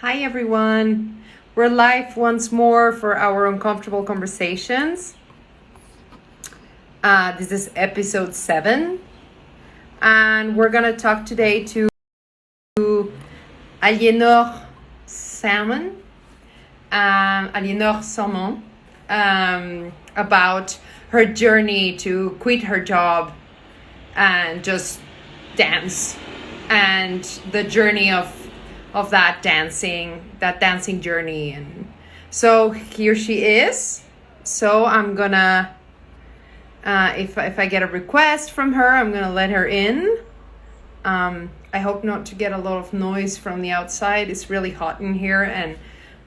Hi, everyone. We're live once more for our uncomfortable conversations. This is episode 7, and we're going to talk today to Aliénor Salmon, about her journey to quit her job and just dance, and the journey of that dancing journey. And so here she is. So I'm gonna if I get a request from her, I'm gonna let her in. I hope not to get a lot of noise from the outside. It's really hot in here, and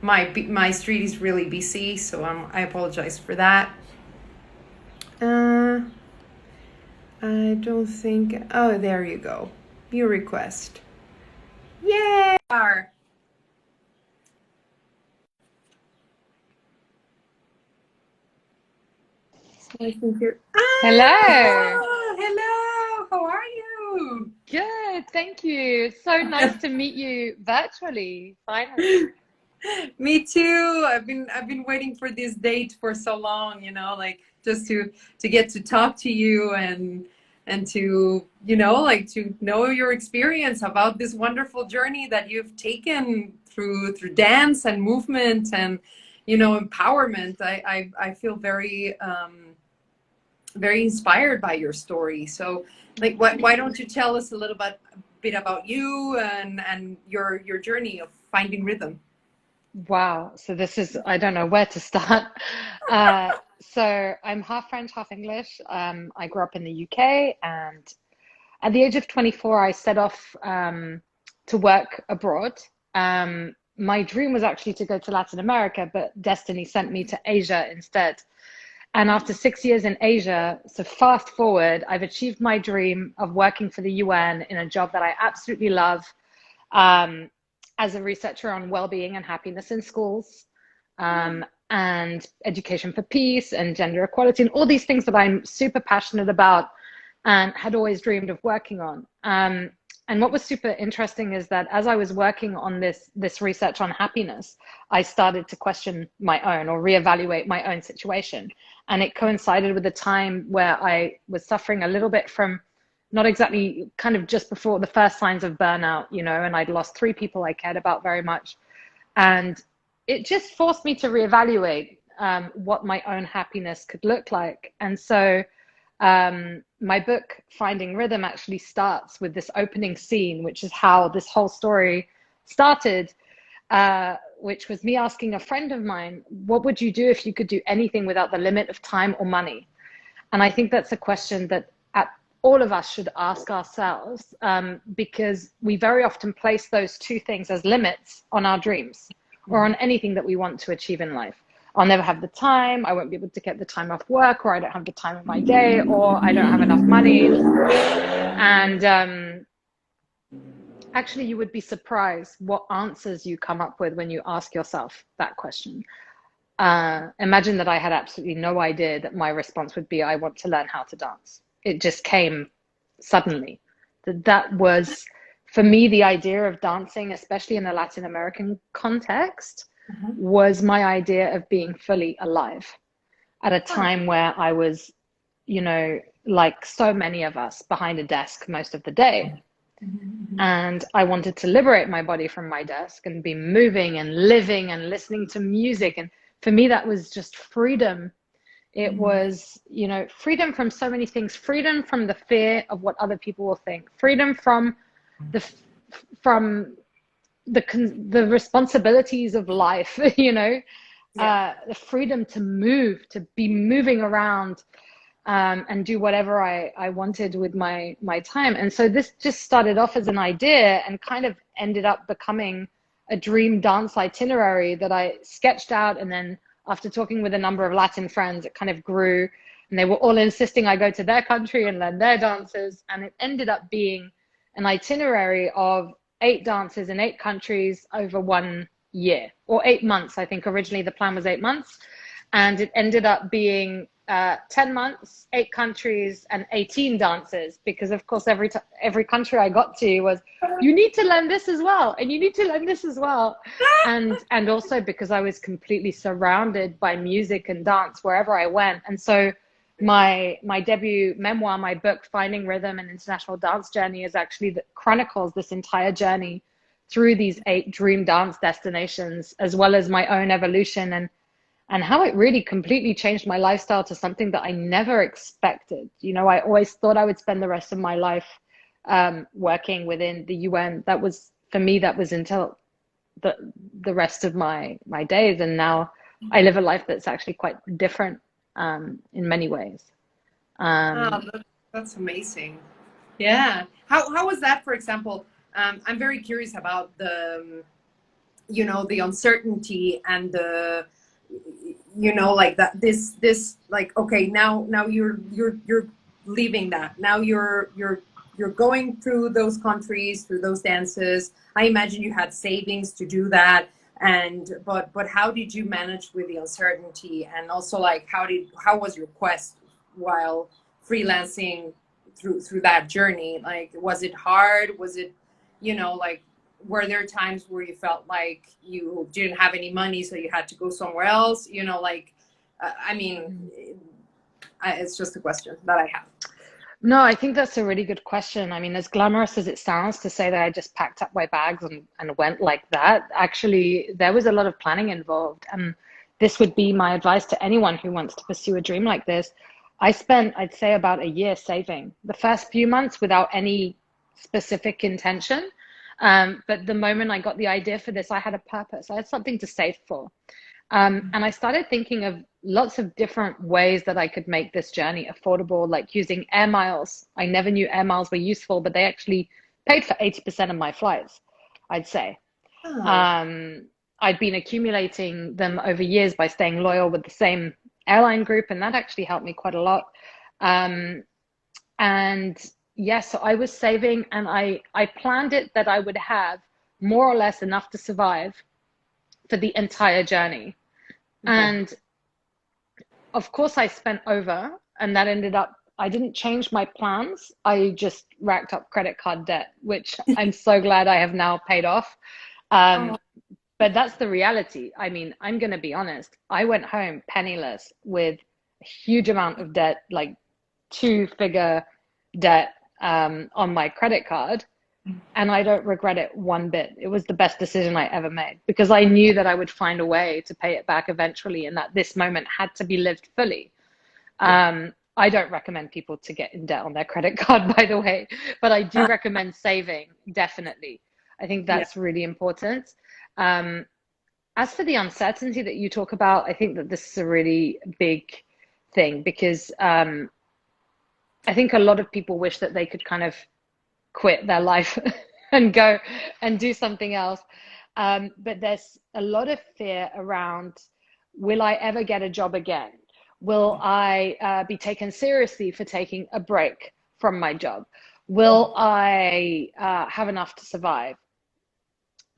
my street is really busy, so I apologize for that. I don't think. Oh, there you go. Your request. Yay! I think you're. Hello. Hello. How are you? Good, thank you. So nice to meet you virtually, finally. Me too. I've been waiting for this date for so long, like just to get to talk to you and to, like to know your experience about this wonderful journey that you've taken through dance and movement and, empowerment. I feel very inspired by your story. So, like, why don't you tell us a little bit about you and your journey of finding rhythm? Wow. So this is, I don't know where to start. So I'm half French, half English. I grew up in the UK, and at the age of 24, I set off to work abroad. My dream was actually to go to Latin America, but destiny sent me to Asia instead. And after 6 years in Asia, so fast forward, I've achieved my dream of working for the UN in a job that I absolutely love, um, as a researcher on well-being and happiness in schools, and education for peace and gender equality and all these things that I'm super passionate about and had always dreamed of working on. And what was super interesting is that as I was working on this research on happiness, I started to question my own or reevaluate my own situation. And it coincided with a time where I was suffering a little bit from, not exactly, kind of just before the first signs of burnout, and I'd lost 3 people I cared about very much. And it just forced me to reevaluate what my own happiness could look like. And so my book, Finding Rhythm, actually starts with this opening scene, which is how this whole story started, which was me asking a friend of mine, what would you do if you could do anything without the limit of time or money? And I think that's a question that all of us should ask ourselves, because we very often place those two things as limits on our dreams or on anything that we want to achieve in life. I'll never have the time, I won't be able to get the time off work, or I don't have the time in my day, or I don't have enough money. And actually, you would be surprised what answers you come up with when you ask yourself that question. Imagine that I had absolutely no idea that my response would be, I want to learn how to dance. It just came suddenly. That was, for me, the idea of dancing, especially in a Latin American context, was my idea of being fully alive at a time where I was, like so many of us, behind a desk most of the day. And I wanted to liberate my body from my desk and be moving and living and listening to music. And for me, that was just freedom. It was, freedom from so many things, freedom from the fear of what other people will think, freedom from the responsibilities of life, the freedom to move, to be moving around, and do whatever I wanted with my time. And so this just started off as an idea and kind of ended up becoming a dream dance itinerary that I sketched out. And then after talking with a number of Latin friends, it kind of grew, and they were all insisting I go to their country and learn their dances. And it ended up being an itinerary of 8 dances in 8 countries over 1 year, or 8 months. I think originally the plan was 8 months. and it ended up being 10 months, 8 countries, and 18 dances, because of course every country I got to was, you need to learn this as well, and you need to learn this as well. And also because I was completely surrounded by music and dance wherever I went. And so my debut memoir, my book, Finding Rhythm: An International Dance Journey, is actually that chronicles this entire journey through these 8 dream dance destinations, as well as my own evolution and how it really completely changed my lifestyle to something that I never expected. You know, I always thought I would spend the rest of my life working within the UN. That was, for me, that was until the rest of my days. And now I live a life that's actually quite different in many ways. That's amazing. Yeah. How was that, for example? I'm very curious about the, you know, the uncertainty and the, you know, like that, this like, okay, now you're leaving that. Now you're going through those countries, through those dances. I imagine you had savings to do that. And but how did you manage with the uncertainty? And also, like, how was your quest while freelancing through that journey? Like, was it hard? Was it, you know, like, were there times where you felt like you didn't have any money, so you had to go somewhere else? You know, like, I mean, it's just a question that I have. No, I think that's a really good question. I mean, as glamorous as it sounds to say that I just packed up my bags and went like that, actually, there was a lot of planning involved. And this would be my advice to anyone who wants to pursue a dream like this. I spent, I'd say, about a year saving the first few months without any specific intention. But the moment I got the idea for this, I had a purpose. I had something to save for. And I started thinking of lots of different ways that I could make this journey affordable, like using air miles. I never knew air miles were useful, but they actually paid for 80% of my flights, I'd say. Oh. I'd been accumulating them over years by staying loyal with the same airline group, and that actually helped me quite a lot. And yeah, so I was saving, and I planned it that I would have more or less enough to survive for the entire journey. Okay. And of course I spent over, and that ended up, I didn't change my plans. I just racked up credit card debt, which I'm so glad I have now paid off. But that's the reality. I mean, I'm going to be honest. I went home penniless with a huge amount of debt, like 2-figure debt on my credit card. And I don't regret it one bit. It was the best decision I ever made, because I knew that I would find a way to pay it back eventually, and that this moment had to be lived fully. I don't recommend people to get in debt on their credit card, by the way, but I do recommend saving, definitely. I think that's really important. As for the uncertainty that you talk about, I think that this is a really big thing, because I think a lot of people wish that they could kind of quit their life and go and do something else. But there's a lot of fear around, will I ever get a job again? Will I be taken seriously for taking a break from my job? Will I have enough to survive?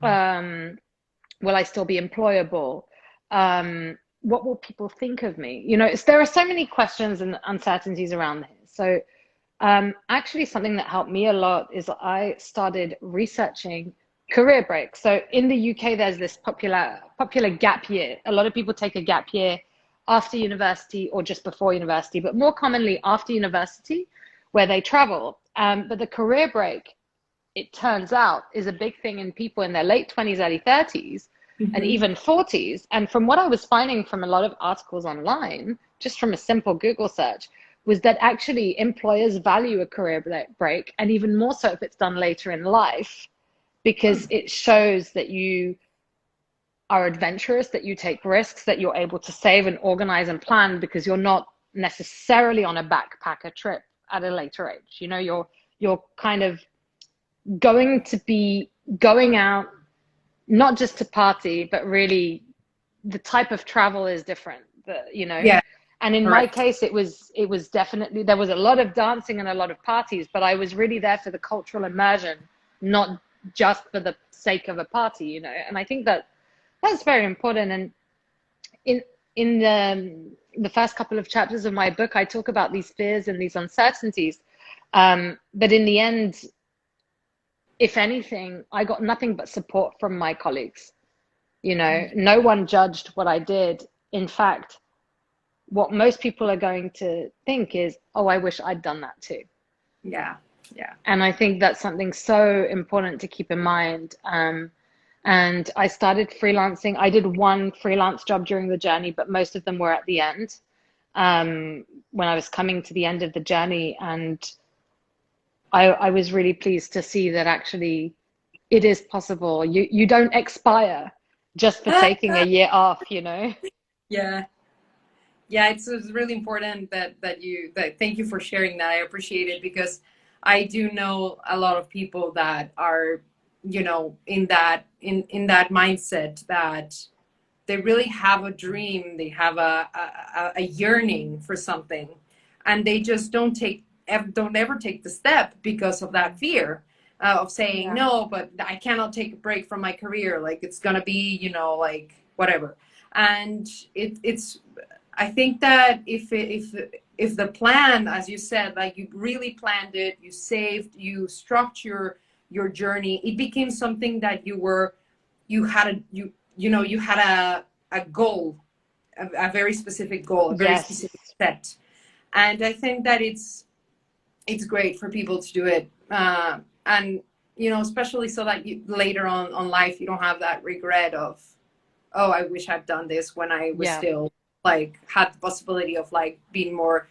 Will I still be employable? What will people think of me? You know, there are so many questions and uncertainties around this. So actually, something that helped me a lot is I started researching career breaks. So in the UK, there's this popular gap year. A lot of people take a gap year after university or just before university, but more commonly after university, where they travel. But the career break, it turns out, is a big thing in people in their late 20s, early 30s, and even 40s. And from what I was finding from a lot of articles online, just from a simple Google search, was that actually employers value a career break, and even more so if it's done later in life, because it shows that you are adventurous, that you take risks, that you're able to save and organize and plan, because you're not necessarily on a backpacker trip at a later age. You know, you're kind of going to be going out, not just to party, but really the type of travel is different, you know? Yeah. And in my case, it was definitely, there was a lot of dancing and a lot of parties, but I was really there for the cultural immersion, not just for the sake of a party, you know? And I think that that's very important. And in the first couple of chapters of my book, I talk about these fears and these uncertainties. But in the end, if anything, I got nothing but support from my colleagues. You know, no one judged what I did. In fact, what most people are going to think is, oh, I wish I'd done that too. Yeah. Yeah. And I think that's something so important to keep in mind. And I started freelancing. I did one freelance job during the journey, but most of them were at the end, when I was coming to the end of the journey. And I was really pleased to see that actually it is possible. You don't expire just for taking a year off, you know? Yeah. Yeah, it's really important that thank you for sharing that. I appreciate it, because I do know a lot of people that are, you know, in that mindset, that they really have a dream, they have a yearning for something, and they just don't ever take the step because of that fear, of saying, Yeah. no, but I cannot take a break from my career, like it's gonna be, you know, like whatever. And it's I think that if the plan, as you said, like you really planned it, you saved, you structure your journey, it became something that you had a goal, a very specific goal, a very Yes. specific set. And I think that it's great for people to do it, and you know, especially so that later on life you don't have that regret of, oh, I wish I'd done this when I was Yeah. still like had the possibility of like being more,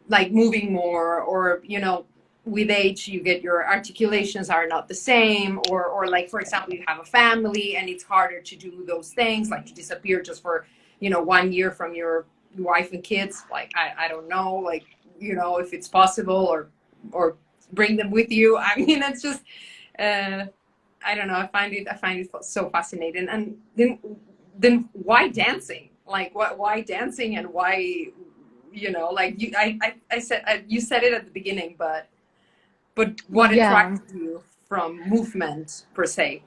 like moving more, or you know, with age you get, your articulations are not the same, or like, for example, you have a family and it's harder to do those things, like to disappear just for, you know, 1 year from your wife and kids. Like I don't know, like, you know, if it's possible, or bring them with you. I mean, it's just I don't know, I find it so fascinating. And then why dancing? Like why dancing, and why, you know, like I said, you said it at the beginning, but what Yeah. attracted you from movement per se?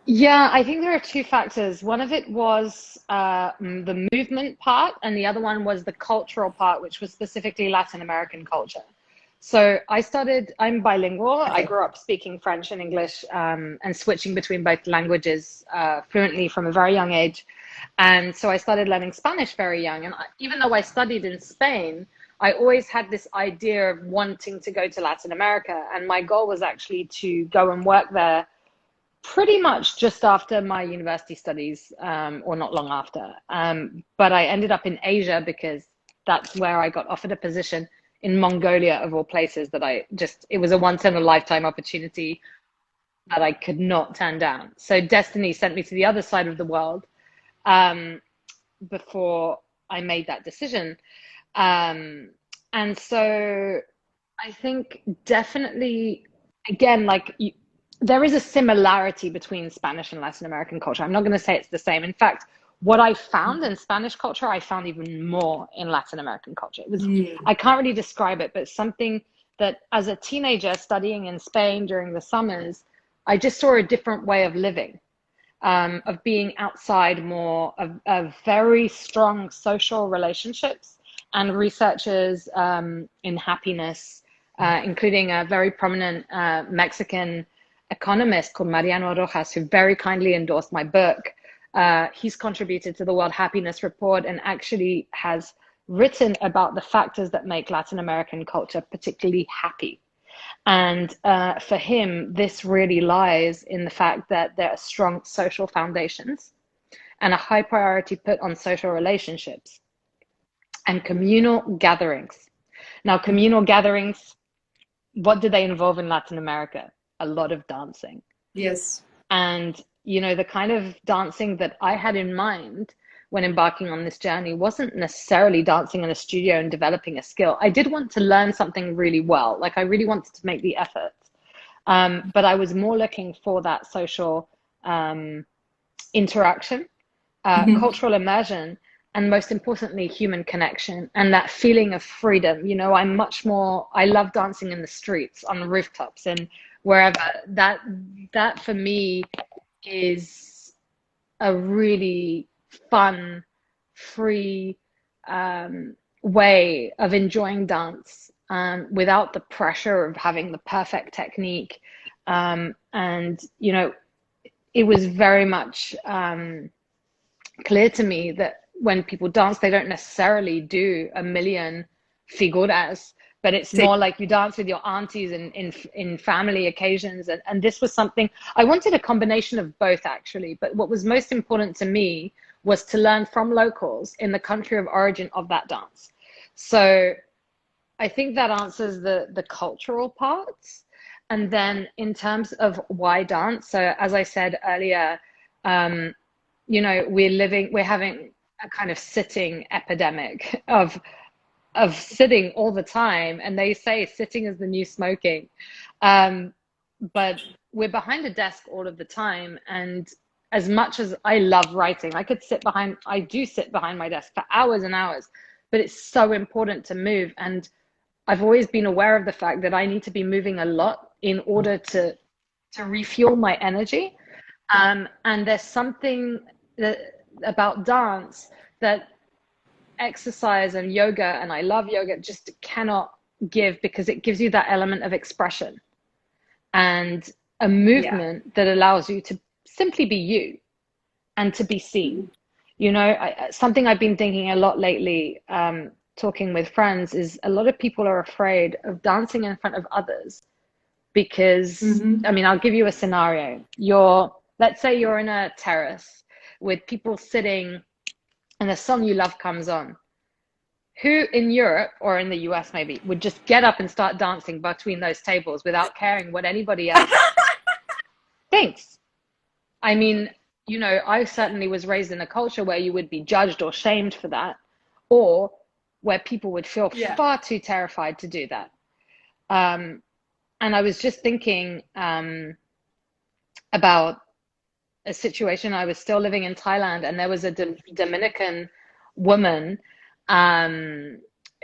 Yeah, I think there are two factors. One of it was the movement part, and the other one was the cultural part, which was specifically Latin American culture. So I'm bilingual. I Okay. grew up speaking French and English, and switching between both languages fluently from a very young age. And so I started learning Spanish very young. And even though I studied in Spain, I always had this idea of wanting to go to Latin America. And my goal was actually to go and work there pretty much just after my university studies, or not long after. But I ended up in Asia because that's where I got offered a position in Mongolia, of all places, that it was a once in a lifetime opportunity that I could not turn down. So destiny sent me to the other side of the world, um, before I made that decision. And so I think definitely, again, there is a similarity between Spanish and Latin American culture. I'm not going to say it's the same. In fact, what I found in Spanish culture, I found even more in Latin American culture. Mm. I can't really describe it, but something that as a teenager studying in Spain during the summers, I just saw a different way of living, of being outside more, of very strong social relationships, and researchers in happiness, including a very prominent Mexican economist called Mariano Rojas, who very kindly endorsed my book. He's contributed to the World Happiness Report and actually has written about the factors that make Latin American culture particularly happy. And for him, this really lies in the fact that there are strong social foundations and a high priority put on social relationships and communal gatherings. Now, communal gatherings, what do they involve in Latin America? A lot of dancing. Yes. And, you know, the kind of dancing that I had in mind when embarking on this journey wasn't necessarily dancing in a studio and developing a skill. I did want to learn something really well. Like I really wanted to make the effort. But I was more looking for that social interaction, Mhm. cultural immersion, and most importantly, human connection and that feeling of freedom. You know, I love dancing in the streets, on the rooftops, and wherever. That for me is a really fun free way of enjoying dance, without the pressure of having the perfect technique. And, you know, it was very much clear to me that when people dance, they don't necessarily do a million figuras, but it's more like you dance with your aunties in family occasions. And this was something I wanted, a combination of both, actually. But what was most important to me was to learn from locals in the country of origin of that dance. So I think that answers the cultural parts. And then in terms of why dance, so as I said earlier, you know, we're having a kind of sitting epidemic of sitting all the time. And they say sitting is the new smoking. But we're behind a desk all of the time. And as much as I love writing, I do sit behind my desk for hours and hours, but it's so important to move. And I've always been aware of the fact that I need to be moving a lot in order to refuel my energy. And there's something about dance that exercise and yoga, and I love yoga, just cannot give, because it gives you that element of expression and a movement that allows you to simply be you and to be seen. You know, something I've been thinking a lot lately, talking with friends, is a lot of people are afraid of dancing in front of others because, I mean, I'll give you a scenario. Let's say you're in a terrace with people sitting and a song you love comes on. Who in Europe or in the US maybe would just get up and start dancing between those tables without caring what anybody else thinks? I mean, you know, I certainly was raised in a culture where you would be judged or shamed for that, or where people would feel far too terrified to do that. And I was just thinking about a situation. I was still living in Thailand, and there was a Dominican woman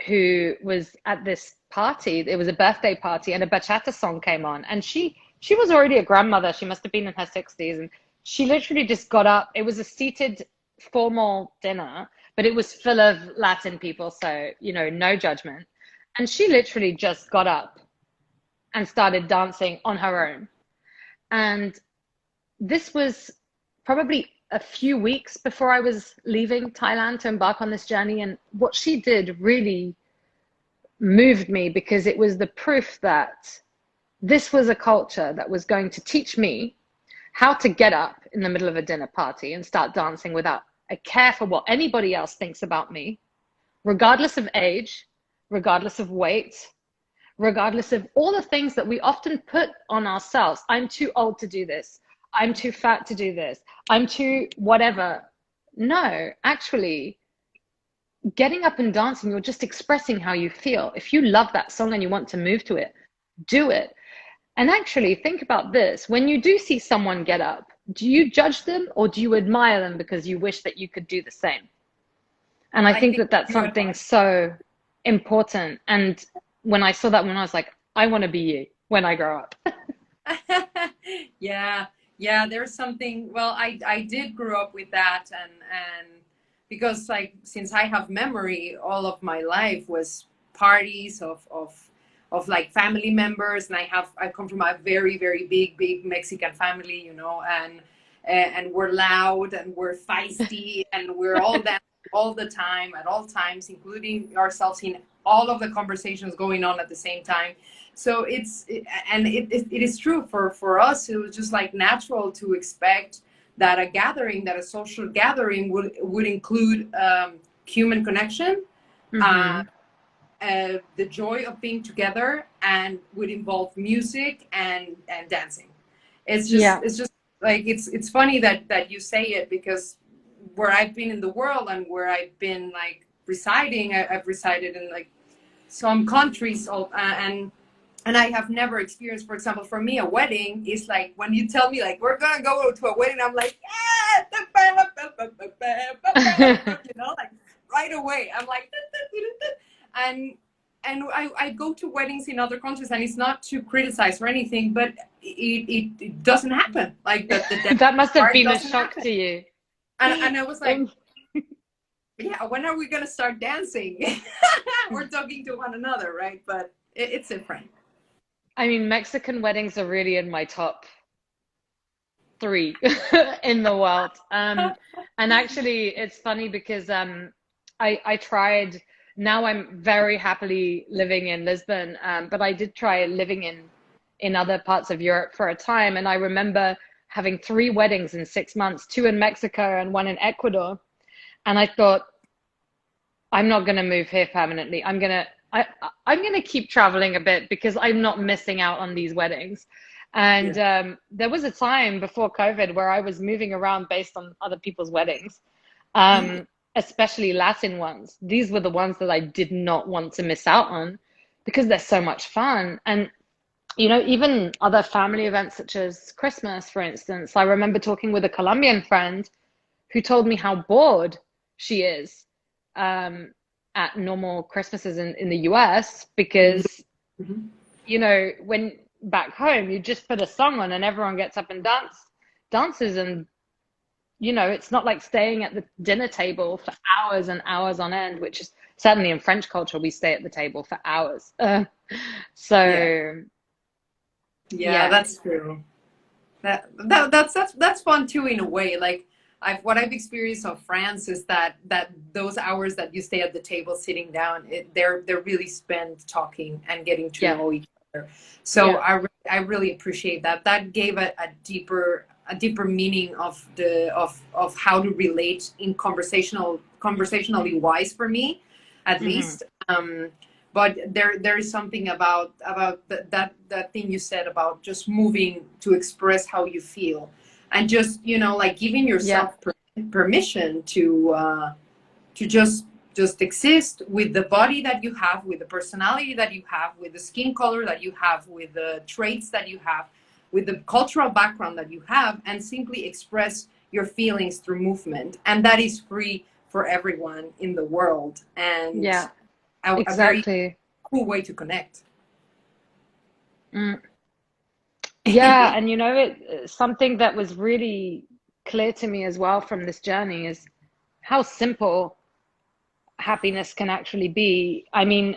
who was at this party. It was a birthday party, and a bachata song came on, and she was already a grandmother. She must have been in her 60s, and she literally just got up. It was a seated formal dinner, but it was full of Latin people, so, you know, no judgment. And she literally just got up and started dancing on her own. And this was probably a few weeks before I was leaving Thailand to embark on this journey. And what she did really moved me, because it was the proof that this was a culture that was going to teach me how to get up in the middle of a dinner party and start dancing without a care for what anybody else thinks about me, regardless of age, regardless of weight, regardless of all the things that we often put on ourselves. I'm too old to do this. I'm too fat to do this. I'm too whatever. No, actually, getting up and dancing, you're just expressing how you feel. If you love that song and you want to move to it, do it. And actually, think about this. When you do see someone get up, do you judge them, or do you admire them because you wish that you could do the same? And I think that that's something so important. And when I saw that one, I was like, I want to be you when I grow up. Yeah, there's something, well, I did grow up with that, and because, like, since I have memory, all of my life was parties of like family members, and I come from a very, very big Mexican family, you know, and we're loud and we're feisty and we're all dancing all the time, at all times, including ourselves in all of the conversations going on at the same time. So it is true for us. It was just like natural to expect that a social gathering would include human connection, the joy of being together, and would involve music and dancing. It's just like, it's funny that you say it, because where I've been in the world and where I've been like residing, I've resided in like some countries, and I have never experienced, for example, for me, a wedding is like, when you tell me like, we're gonna go to a wedding, I'm like, you know, like right away. I'm like, and I go to weddings in other countries, and it's not to criticize or anything, but it doesn't happen. Like that must have been a shock to you. And I was like, yeah, when are we gonna start dancing? We're talking to one another, right? But it's different. I mean, Mexican weddings are really in my top three in the world. And actually, it's funny because I tried. Now I'm very happily living in Lisbon, but I did try living in other parts of Europe for a time, and I remember having three weddings in 6 months, two in Mexico and one in Ecuador. And I thought, I'm not going to move here permanently. I'm gonna keep traveling a bit because I'm not missing out on these weddings. And Yeah. there was a time before COVID where I was moving around based on other people's weddings, especially Latin ones. These were the ones that I did not want to miss out on because they're so much fun. And you know, even other family events such as Christmas, for instance, I remember talking with a Colombian friend who told me how bored she is um, at normal Christmases in the US because, Mhm. you know, when back home, you just put a song on and everyone gets up and dances. And, you know, it's not like staying at the dinner table for hours and hours on end, which is certainly in French culture, we stay at the table for hours. Yeah. So, Yeah, yeah, that's true. That's fun too in a way. Like I've experienced of France is that those hours that you stay at the table sitting down, they're really spent talking and getting to yeah, know each other. So yeah. I really appreciate that. That gave a deeper meaning of of how to relate in conversationally wise for me, at Hmm. least. But there is something about that thing you said about just moving to express how you feel, and just like giving Yeah, yourself permission to just exist with the body that you have, with the personality that you have, with the skin color that you have, with the traits that you have, with the cultural background that you have, and simply express your feelings through movement. And that is free for everyone in the world, and yeah, a very exactly. cool way to connect. Mm. Yeah, and you know, something that was really clear to me as well from this journey is how simple happiness can actually be. I mean,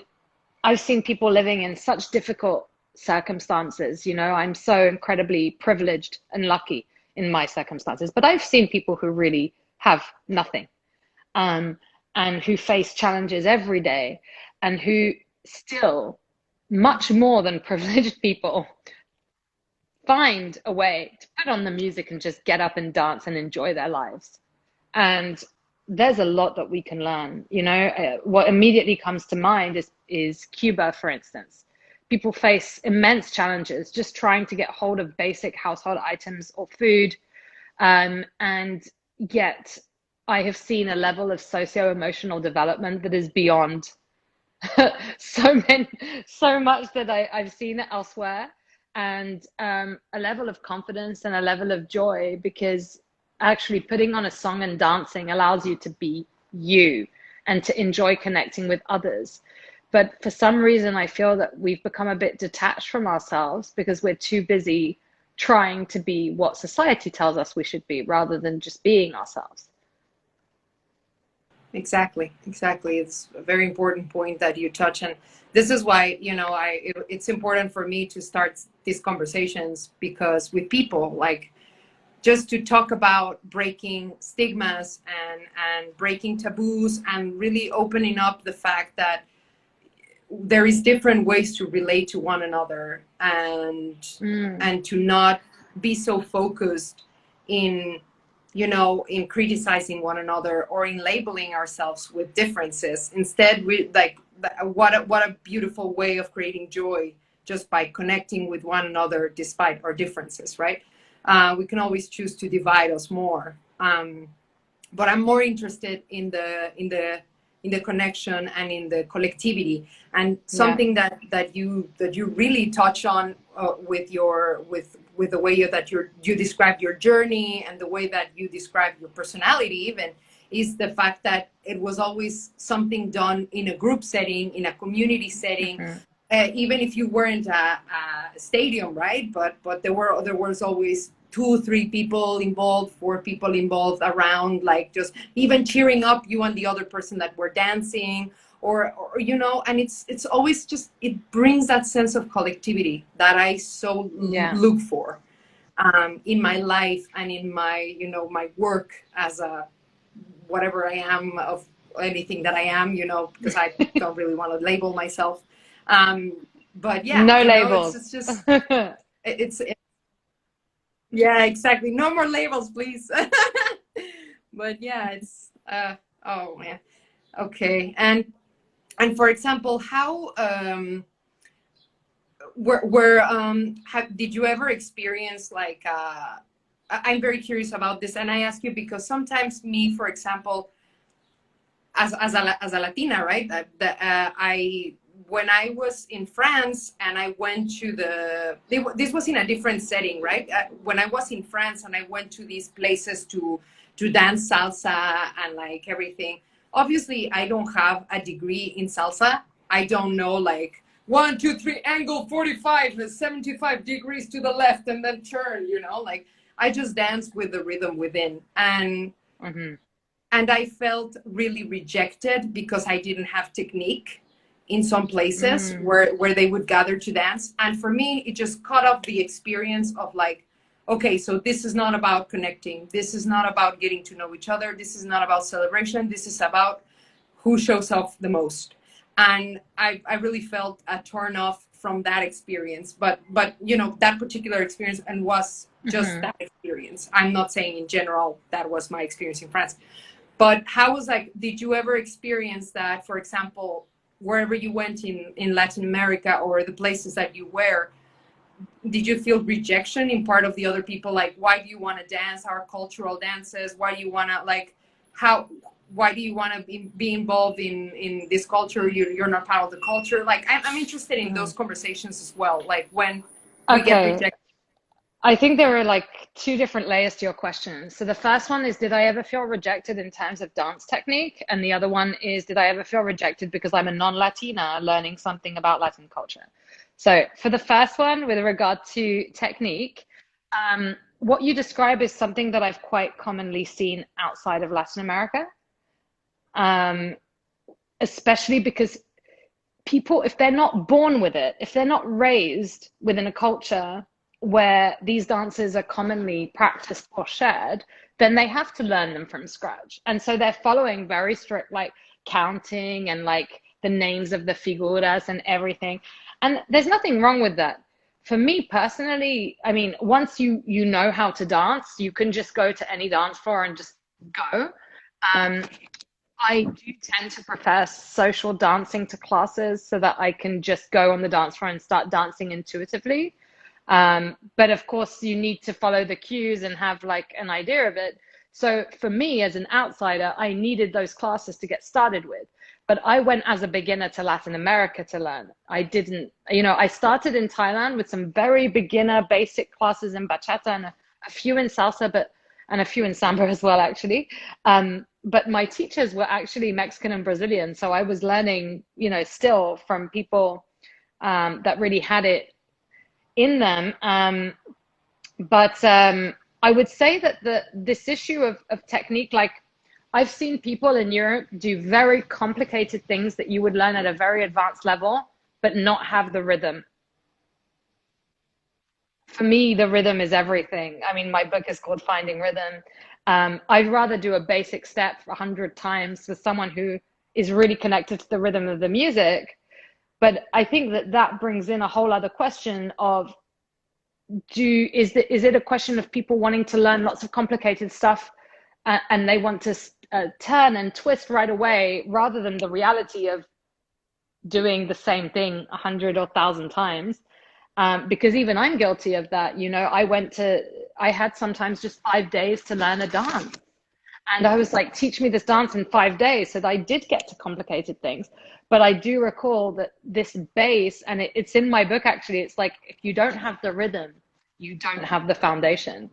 I've seen people living in such difficult circumstances. You know, I'm so incredibly privileged and lucky in my circumstances, but I've seen people who really have nothing, um, and who face challenges every day, and who still, much more than privileged people, find a way to put on the music and just get up and dance and enjoy their lives. And there's a lot that we can learn. You know, what immediately comes to mind is Cuba, for instance. People face immense challenges just trying to get hold of basic household items or food, and yet I have seen a level of socio-emotional development that is beyond so many, so much that I've seen it elsewhere, and a level of confidence and a level of joy because actually putting on a song and dancing allows you to be you and to enjoy connecting with others. But for some reason, I feel that we've become a bit detached from ourselves because we're too busy trying to be what society tells us we should be rather than just being ourselves. Exactly. It's a very important point that you touch, and this is why it's important for me to start these conversations, because with people, like, just to talk about breaking stigmas and breaking taboos and really opening up the fact that there is different ways to relate to one another, Mm, and to not be so focused in in criticizing one another or in labeling ourselves with differences. Instead, we like, what a beautiful way of creating joy, just by connecting with one another despite our differences, right? We can always choose to divide us more, but I'm more interested in the connection and in the collectivity. And yeah. something that you really touch on, with the way you describe your journey, and the way that you describe your personality even, is the fact that it was always something done in a group setting, in a community setting, Mhm. even if you weren't a stadium, right? But there was always two, three people involved, four people involved around, like just even cheering up you and the other person that were dancing, or you know, and it's always just, it brings that sense of collectivity that I so Yeah. look for in my life and in my, you know, my work as a whatever I am, of anything that I am, you know, because I don't really want to label myself. Um, but yeah, No you know, labels. it's just it's yeah, exactly. No more labels, please. But yeah, it's oh man. Okay. And for example, how did you ever experience like I'm very curious about this, and I ask you because sometimes me, for example, as a Latina, right? I when I was in France and I went to this was in a different setting, right? When I was in France and I went to these places to dance salsa and like everything. Obviously, I don't have a degree in salsa. I don't know like 1, 2, 3, angle 45, 75 degrees to the left, and then turn. You know, like I just dance with the rhythm within, Hmm. and I felt really rejected because I didn't have technique in some places Mm. where they would gather to dance. And for me, it just cut off the experience of like, okay, so this is not about connecting. This is not about getting to know each other. This is not about celebration. This is about who shows off the most. And I really felt a turn off from that experience. But you know, that particular experience, and was just Hmm. that experience. I'm not saying in general that was my experience in France. But how was like, did you ever experience that, for example, wherever you went in Latin America or the places that you were, did you feel rejection in part of the other people? Like, why do you want to dance our cultural dances? Why do you want to like, how, why do you want to be involved in this culture? You're not part of the culture. Like, I'm interested in those conversations as well. Like when we get Okay. rejected. I think there are like two different layers to your question. So the first one is, did I ever feel rejected in terms of dance technique? And the other one is, did I ever feel rejected because I'm a non-Latina learning something about Latin culture? So for the first one, with regard to technique, what you describe is something that I've quite commonly seen outside of Latin America, um, especially because people, if they're not born with it, if they're not raised within a culture where these dances are commonly practiced or shared, then they have to learn them from scratch. And so they're following very strict, like counting and like the names of the figuras and everything. And there's nothing wrong with that. For me personally, I mean, once you know how to dance, you can just go to any dance floor and just go. Um, I do tend to prefer social dancing to classes so that I can just go on the dance floor and start dancing intuitively. But of course, you need to follow the cues and have like an idea of it. So for me, as an outsider, I needed those classes to get started with. But I went as a beginner to Latin America to learn. I didn't, you know, I started in Thailand with some very beginner basic classes in bachata and a few in salsa, and a few in samba as well, actually. But my teachers were actually Mexican and Brazilian. So I was learning, you know, still from people that really had it in them. But I would say that this issue of technique, like I've seen people in Europe do very complicated things that you would learn at a very advanced level, but not have the rhythm. For me, the rhythm is everything. I mean, my book is called Finding Rhythm. I'd rather do a basic step 100 times with someone who is really connected to the rhythm of the music. But I think that that brings in a whole other question of, is it a question of people wanting to learn lots of complicated stuff, and they want to turn and twist right away, rather than the reality of doing the same thing 100 or 1,000 times? Because even I'm guilty of that. You know, I had sometimes just 5 days to learn a dance. And I was like, teach me this dance in 5 days. So that I did get to complicated things. But I do recall that this base, and it's in my book actually, it's like, if you don't have the rhythm, you don't have the foundation,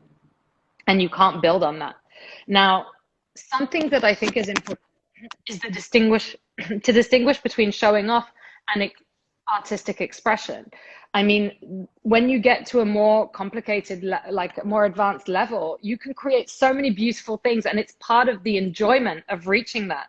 and you can't build on that. Now, something that I think is important is the distinguish to distinguish between showing off and artistic expression. I mean, when you get to a more complicated, like a more advanced level, you can create so many beautiful things, and it's part of the enjoyment of reaching that.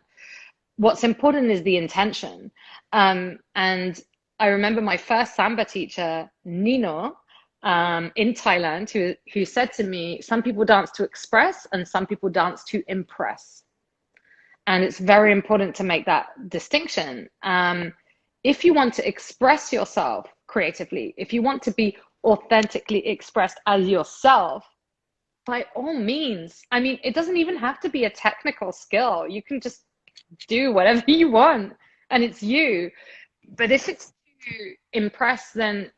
What's important is the intention. And I remember my first samba teacher, Nino, in Thailand, who said to me, some people dance to express and some people dance to impress. And it's very important to make that distinction. If you want to express yourself creatively, if you want to be authentically expressed as yourself, by all means, I mean, it doesn't even have to be a technical skill. You can just do whatever you want and it's you. But if it's to impress, then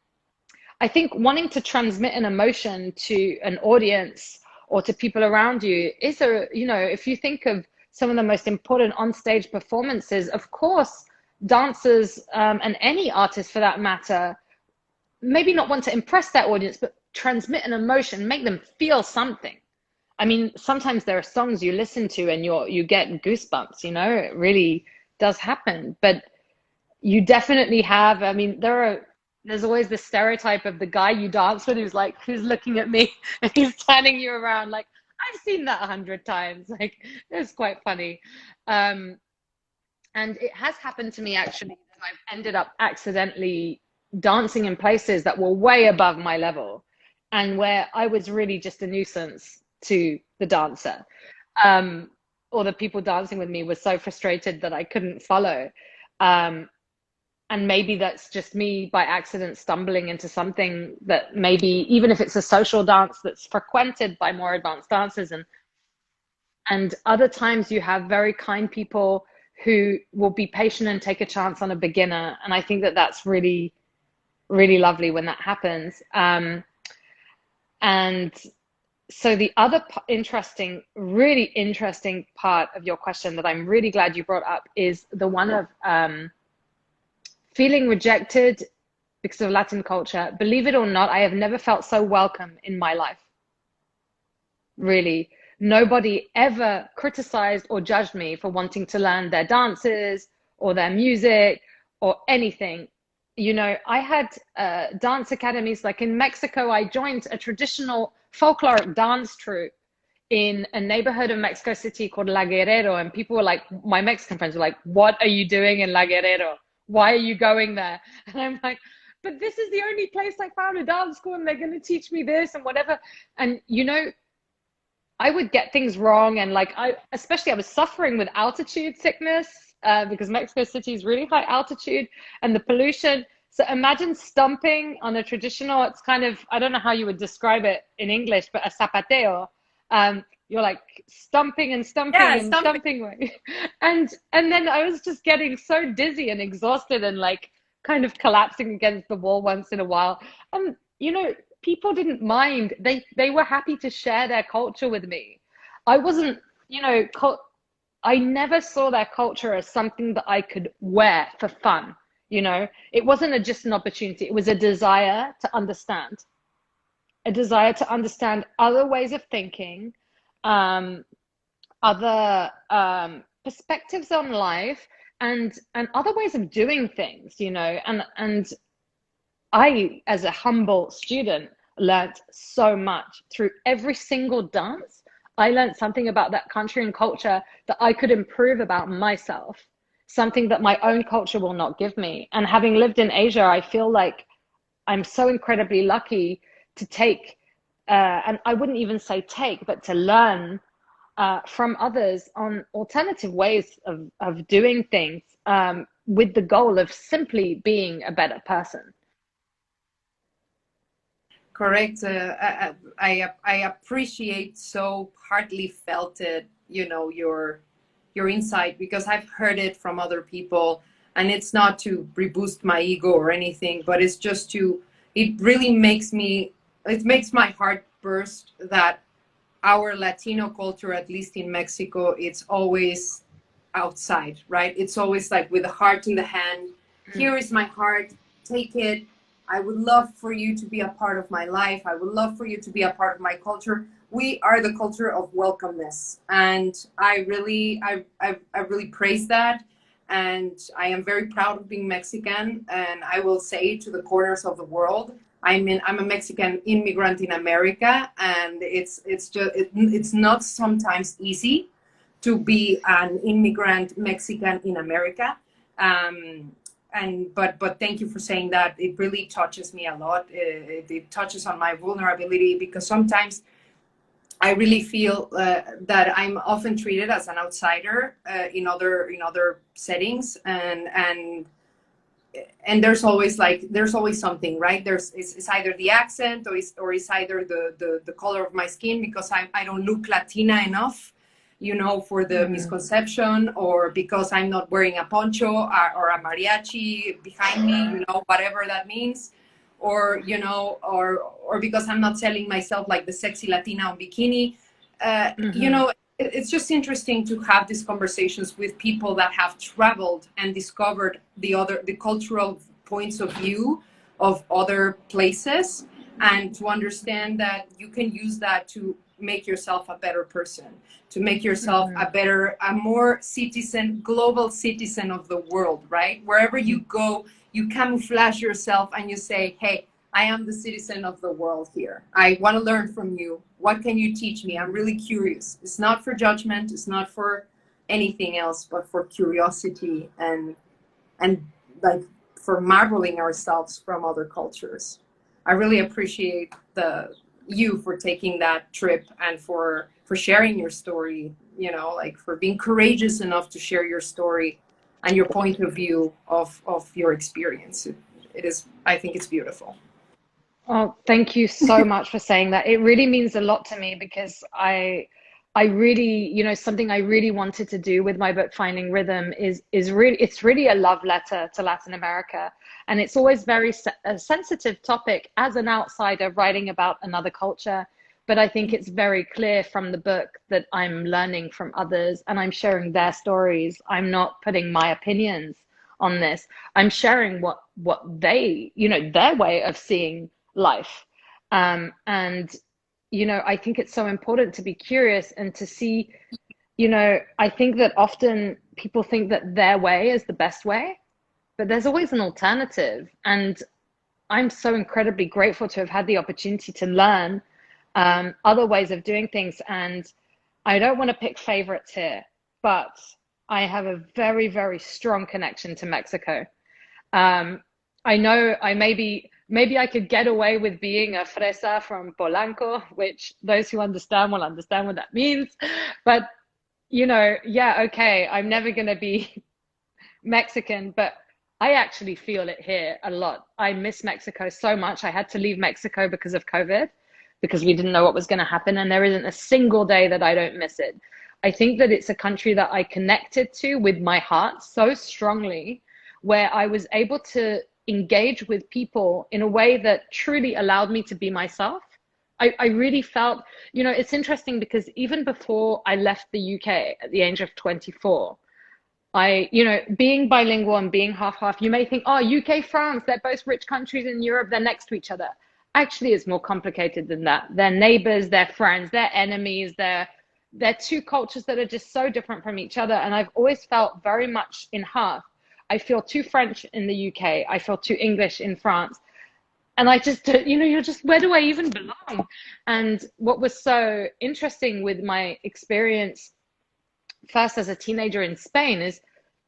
I think wanting to transmit an emotion to an audience or to people around you is if you think of some of the most important on-stage performances, of course, dancers and any artist for that matter, maybe not want to impress their audience, but transmit an emotion, make them feel something. I mean, sometimes there are songs you listen to and you get goosebumps, it really does happen. But you definitely have, I mean, there's always this stereotype of the guy you dance with who's looking at me and he's turning you around. Like, I've seen that 100 times. Like, it's quite funny. And it has happened to me, actually, that I've ended up accidentally dancing in places that were way above my level and where I was really just a nuisance to the dancer. Or the people dancing with me were so frustrated that I couldn't follow. And maybe that's just me by accident stumbling into something that maybe, even if it's a social dance that's frequented by more advanced dancers, and other times you have very kind people who will be patient and take a chance on a beginner. And I think that that's really, really lovely when that happens. And so the other really interesting part of your question that I'm really glad you brought up is the one of feeling rejected because of Latin culture. Believe it or not, I have never felt so welcome in my life. Really. Nobody ever criticized or judged me for wanting to learn their dances or their music or anything. I had dance academies. Like in Mexico, I joined a traditional folkloric dance troupe in a neighborhood of Mexico City called La Guerrero. And people were like, my Mexican friends were like, what are you doing in La Guerrero? Why are you going there? And I'm like, but this is the only place I found a dance school and they're going to teach me this and whatever. And, I would get things wrong. And I was suffering with altitude sickness because Mexico City is really high altitude and the pollution. So imagine stumping on a traditional, it's kind of, I don't know how you would describe it in English, but a zapateo. You're like stumping and stumping and stumping. And then I was just getting so dizzy and exhausted and kind of collapsing against the wall once in a while. And, people didn't mind. They were happy to share their culture with me. I wasn't, I never saw their culture as something that I could wear for fun. It wasn't just an opportunity. It was a desire to understand other ways of thinking, other perspectives on life, and other ways of doing things, and I, as a humble student, learned so much through every single dance. I learned something about that country and culture that I could improve about myself, something that my own culture will not give me. And having lived in Asia, I feel like I'm so incredibly lucky to take, and I wouldn't even say take, but to learn from others on alternative ways of doing things with the goal of simply being a better person. Correct. I appreciate so heartily felt it, your insight, because I've heard it from other people, and it's not to reboost my ego or anything, but it's just it really makes my heart burst that our Latino culture, at least in Mexico, it's always outside, right? It's always like with the heart in the hand. Here is my heart, take it. I would love for you to be a part of my life. I would love for you to be a part of my culture. We are the culture of welcomeness. And I really praise that. and I am very proud of being Mexican. And I will say to the corners of the world, I'm a Mexican immigrant in America, and it's not sometimes easy to be an immigrant Mexican in America. Um, and but thank you for saying that. It really touches me a lot. It touches on my vulnerability, because sometimes I really feel that I'm often treated as an outsider in other settings, and there's always something, right? It's either the accent, or it's either the color of my skin, because I don't look Latina enough, for the misconception, or because I'm not wearing a poncho, or a mariachi behind me, whatever that means, or because I'm not selling myself like the sexy Latina on bikini. It's just interesting to have these conversations with people that have traveled and discovered the cultural points of view of other places, and to understand that you can use that to make yourself a better person, to make yourself a more global citizen of the world, right? Wherever you go, you camouflage yourself and you say, hey, I am the citizen of the world here. I want to learn from you. What can you teach me? I'm really curious. It's not for judgment. It's not for anything else, but for curiosity, and like for marveling ourselves from other cultures. I really appreciate you for taking that trip, and for sharing your story, like for being courageous enough to share your story and your point of view of your experience. I think it's beautiful. Oh, thank you so much for saying that. It really means a lot to me, because I really, something I really wanted to do with my book Finding Rhythm it's really a love letter to Latin America. And it's always a sensitive topic as an outsider writing about another culture. But I think it's very clear from the book that I'm learning from others, and I'm sharing their stories. I'm not putting my opinions on this. I'm sharing what they, their way of seeing life. And I think it's so important to be curious and to see, I think that often people think that their way is the best way, but there's always an alternative. And I'm so incredibly grateful to have had the opportunity to learn other ways of doing things. And I don't want to pick favorites here, but I have a very, very strong connection to Mexico. I know maybe I could get away with being a fresa from Polanco, which those who understand will understand what that means. But, yeah, okay, I'm never going to be Mexican, but I actually feel it here a lot. I miss Mexico so much. I had to leave Mexico because of COVID, because we didn't know what was going to happen. And there isn't a single day that I don't miss it. I think that it's a country that I connected to with my heart so strongly, where I was able to engage with people in a way that truly allowed me to be myself. I really felt, it's interesting, because even before I left the UK at the age of 24, being bilingual and being half, you may think, oh, UK, France, they're both rich countries in Europe, they're next to each other. Actually, it's more complicated than that. They're neighbors, they're friends, they're enemies, they're two cultures that are just so different from each other. And I've always felt very much in half. I feel too French in the UK. I feel too English in France. And I just, you're just, where do I even belong? And what was so interesting with my experience first as a teenager in Spain is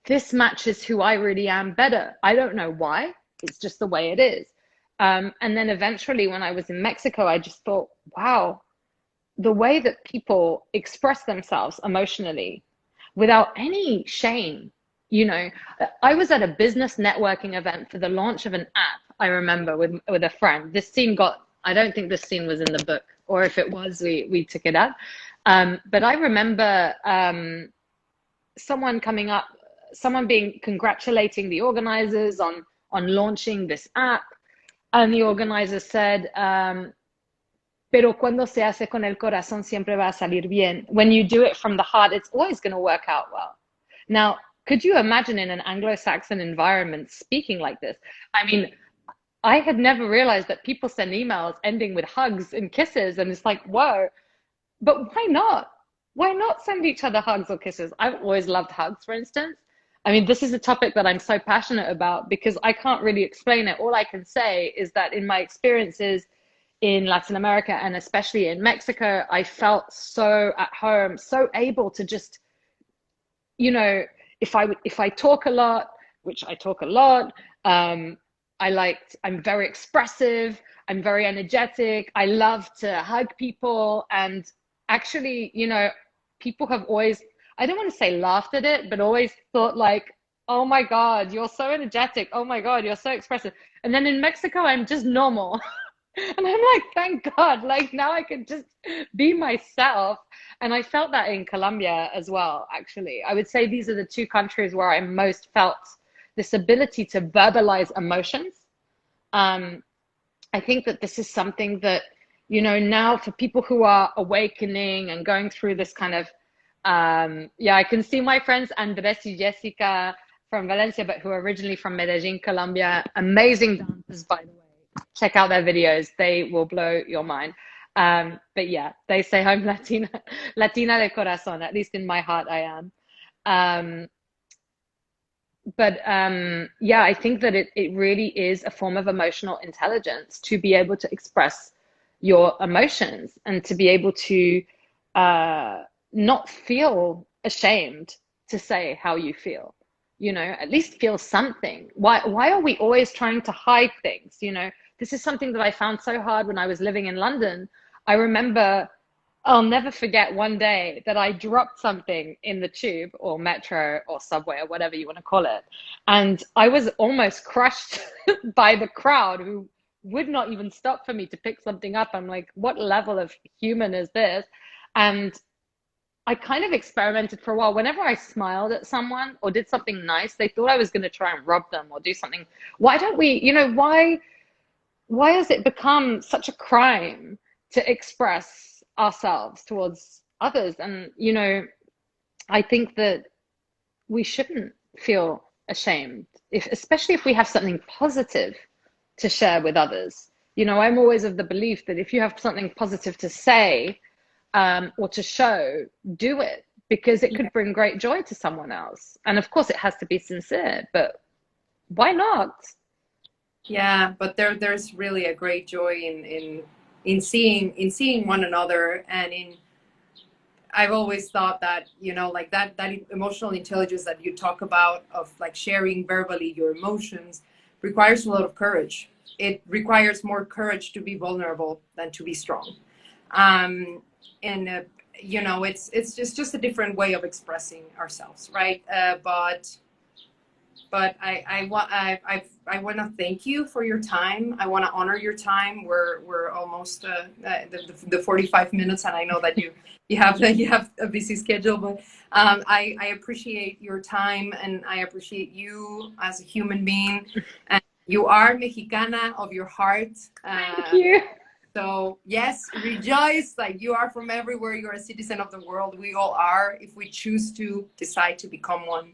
this matches who I really am better. I don't know why. It's just the way it is. And then eventually when I was in Mexico, I just thought, wow, the way that people express themselves emotionally without any shame. I was at a business networking event for the launch of an app, I remember, with a friend. I don't think this scene was in the book, or if it was, we took it out. But I remember someone congratulating the organizers on launching this app. And the organizer said, pero cuando se hace con el corazón siempre va a salir bien. When you do it from the heart, it's always going to work out well. Now, could you imagine in an Anglo-Saxon environment speaking like this? I mean, I had never realized that people send emails ending with hugs and kisses, and it's like, whoa, but why not? Why not send each other hugs or kisses? I've always loved hugs, for instance. I mean, this is a topic that I'm so passionate about because I can't really explain it. All I can say is that in my experiences in Latin America and especially in Mexico, I felt so at home, so able to just, you know, if I talk a lot, which I talk a lot, I'm very expressive, I'm very energetic, I love to hug people, and actually, people have always, I don't want to say laughed at it, but always thought like, oh my God, you're so energetic. Oh my God, you're so expressive. And then in Mexico, I'm just normal. And I'm like, thank God, like now I can just be myself. And I felt that in Colombia as well, actually. I would say these are the two countries where I most felt this ability to verbalize emotions. I think that this is something that, now for people who are awakening and going through this kind of, I can see my friends Andres and Jessica from Valencia, but who are originally from Medellin, Colombia. Amazing dancers, by the way. Check out their videos. They will blow your mind. But yeah, they say I'm Latina, Latina de corazón. At least in my heart, I am. I think that it really is a form of emotional intelligence to be able to express your emotions and to be able to not feel ashamed to say how you feel. At least feel something. Why are we always trying to hide things? This is something that I found so hard when I was living in London. I remember, I'll never forget one day that I dropped something in the tube or metro or subway or whatever you want to call it. And I was almost crushed by the crowd who would not even stop for me to pick something up. I'm like, what level of human is this? And I kind of experimented for a while. Whenever I smiled at someone or did something nice, they thought I was going to try and rob them or do something. Why don't we, why has it become such a crime to express ourselves towards others? And, I think that we shouldn't feel ashamed, especially if we have something positive to share with others. I'm always of the belief that if you have something positive to say, or to show, do it, because it could bring great joy to someone else. And of course it has to be sincere, but why not? Yeah, but there's really a great joy in seeing one another, and I've always thought that, like that emotional intelligence that you talk about, of like sharing verbally your emotions, requires a lot of courage. It requires more courage to be vulnerable than to be strong. And it's just a different way of expressing ourselves, right? But I want to thank you for your time. I want to honor your time. We're almost the 45 minutes, and I know that you have a busy schedule, but I appreciate your time, and I appreciate you as a human being. And you are Mexicana of your heart. Thank you. So yes, rejoice, like you are from everywhere. You're a citizen of the world. We all are, if we choose to decide to become one.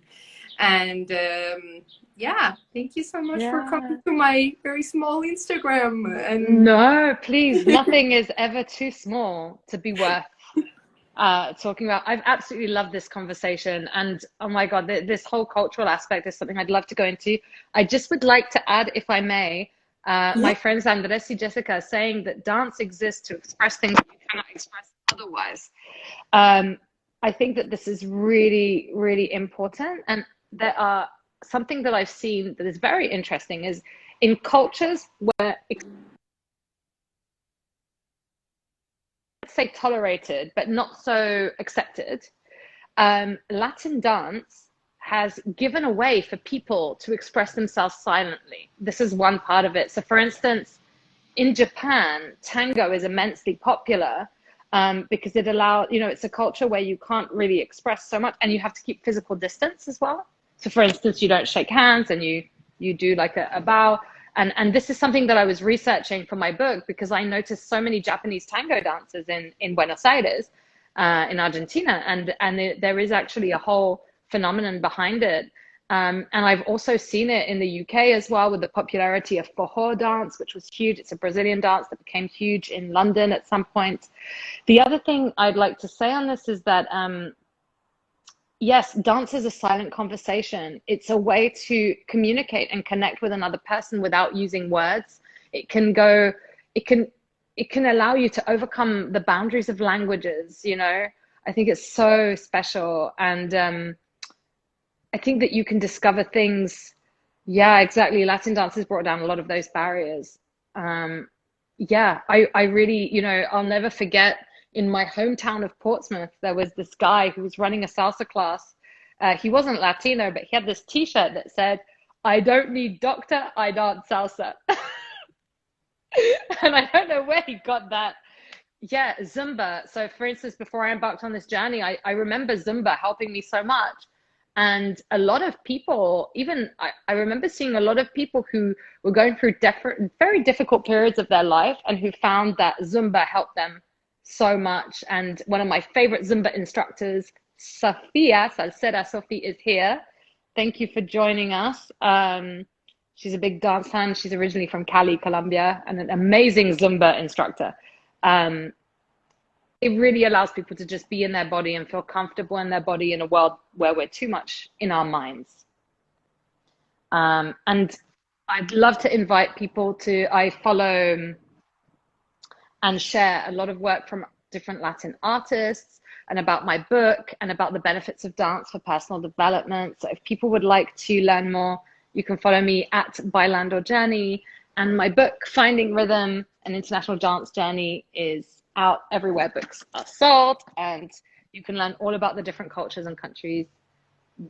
And thank you so much for coming to my very small Instagram. And no, please, nothing is ever too small to be worth talking about. I've absolutely loved this conversation, and oh my God, this whole cultural aspect is something I'd love to go into. I just would like to add, if I may, my friends Andres and Jessica are saying that dance exists to express things that you cannot express otherwise. I think that this is really, really important. And there are something that I've seen that is very interesting is in cultures where, let's say, tolerated, but not so accepted, Latin dance has given a way for people to express themselves silently. This is one part of it. So for instance, in Japan, tango is immensely popular because it allows, it's a culture where you can't really express so much, and you have to keep physical distance as well. So for instance, you don't shake hands, and you do like a bow. And this is something that I was researching for my book, because I noticed so many Japanese tango dancers in Buenos Aires, in Argentina, and there is actually a whole phenomenon behind it. And I've also seen it in the UK as well, with the popularity of forró dance, which was huge. It's a Brazilian dance that became huge in London at some point. The other thing I'd like to say on this is that yes, dance is a silent conversation. It's a way to communicate and connect with another person without using words. It can go, it can, it can allow you to overcome the boundaries of languages, you know? I think it's so special. And I think that you can discover things. Yeah, exactly. Latin dance has brought down a lot of those barriers. Um, yeah, I really, you know, I'll never forget in my hometown of Portsmouth, there was this guy who was running a salsa class. He wasn't Latino, but he had this t-shirt that said, "I don't need doctor, I dance salsa." And I don't know where he got that. Yeah, Zumba. So for instance, before I embarked on this journey, I remember Zumba helping me so much. And a lot of people, even I remember seeing a lot of people who were going through very difficult periods of their life and who found that Zumba helped them so much. And one of my favorite Zumba instructors, Sofia Salceda Sophie, is here. Thank you for joining us. She's a big dance fan. She's originally from Cali, Colombia, and an amazing Zumba instructor. Um, it really allows people to just be in their body and feel comfortable in their body in a world where we're too much in our minds. And I'd love to invite people to, I follow and share a lot of work from different Latin artists and about my book and about the benefits of dance for personal development. So if people would like to learn more, you can follow me at Bailando Journey. And my book, Finding Rhythm, An International Dance Journey, is out everywhere books are sold, and you can learn all about the different cultures and countries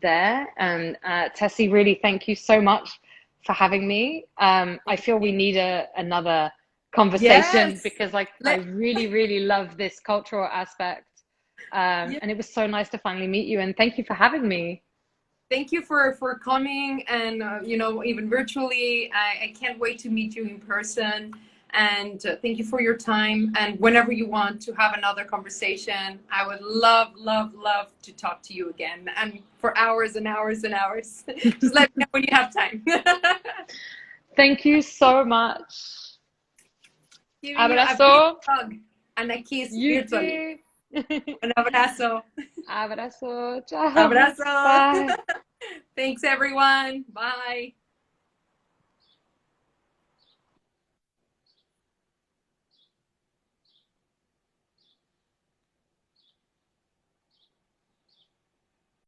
there. And Tessie, really thank you so much for having me. I feel we need another conversation because like I really love this cultural aspect. And it was so nice to finally meet you, and thank you for having me. Thank you for coming, and you know, even virtually. I can't wait to meet you in person. And thank you for your time. And whenever you want to have another conversation, I would love to talk to you again, and for hours and hours and hours. Just let me know when you have time. Thank you so much. Giving Abrazo. you a big hug and a kiss You virtually. too. Un abrazo. Abrazo. Ciao. Abrazo. Bye. Thanks, everyone. Bye.